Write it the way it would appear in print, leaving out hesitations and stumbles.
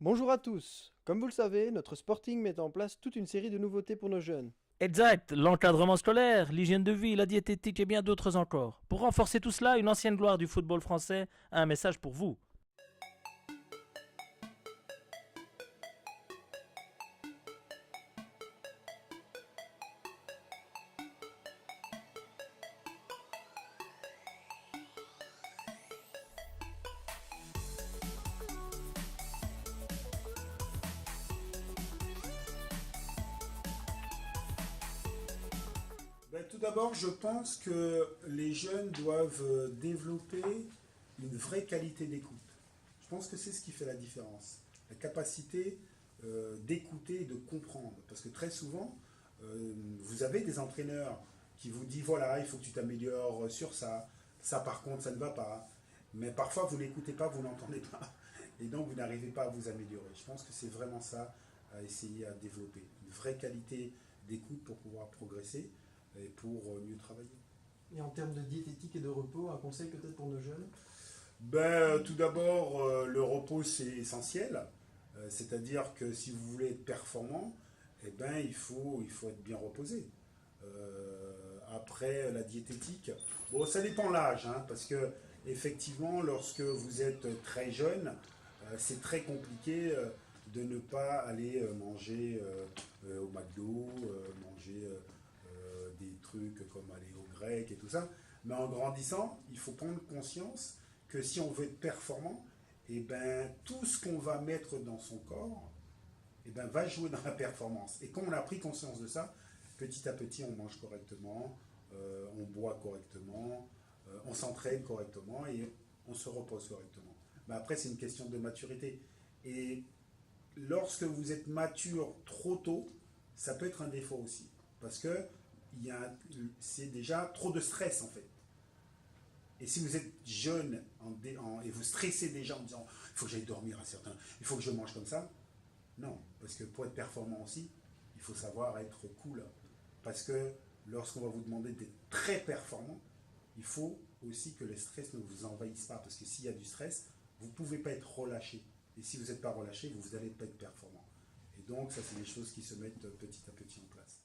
Bonjour à tous. Comme vous le savez, notre Sporting met en place toute une série de nouveautés pour nos jeunes. Exact, l'encadrement scolaire, l'hygiène de vie, la diététique et bien d'autres encore. Pour renforcer tout cela, une ancienne gloire du football français a un message pour vous. Ben, tout d'abord, je pense que les jeunes doivent développer une vraie qualité d'écoute. Je pense que c'est ce qui fait la différence. La capacité d'écouter et de comprendre. Parce que très souvent, vous avez des entraîneurs qui vous disent, voilà, il faut que tu t'améliores sur ça. Ça, par contre, ça ne va pas. Mais parfois, vous n'écoutez pas, vous n'entendez pas. Et donc, vous n'arrivez pas à vous améliorer. Je pense que c'est vraiment ça à essayer à développer. Une vraie qualité d'écoute pour pouvoir progresser et pour mieux travailler. Et en termes de diététique et de repos, un conseil peut-être pour nos jeunes? Ben, tout d'abord, le repos c'est essentiel. C'est-à-dire que si vous voulez être performant, eh ben, il faut être bien reposé. Après, la diététique, bon, ça dépend l'âge, hein, parce que effectivement, lorsque vous êtes très jeune, c'est très compliqué de ne pas aller manger au McDo, manger des trucs comme aller au grec et tout ça. Mais en grandissant, il faut prendre conscience que si on veut être performant, et ben, tout ce qu'on va mettre dans son corps et ben, va jouer dans la performance. Et quand on a pris conscience de ça, petit à petit, on mange correctement, on boit correctement, on s'entraîne correctement et on se repose correctement. Mais après, c'est une question de maturité. Et lorsque vous êtes mature trop tôt, ça peut être un défaut aussi. Parce que c'est déjà trop de stress en fait. Et si vous êtes jeune et vous stressez déjà en disant il faut que j'aille dormir un certain, il faut que je mange comme ça, non. Parce que pour être performant aussi, il faut savoir être cool. Parce que lorsqu'on va vous demander d'être très performant, il faut aussi que le stress ne vous envahisse pas. Parce que s'il y a du stress, vous ne pouvez pas être relâché. Et si vous n'êtes pas relâché, vous n'allez pas être performant. Et donc, ça, c'est des choses qui se mettent petit à petit en place.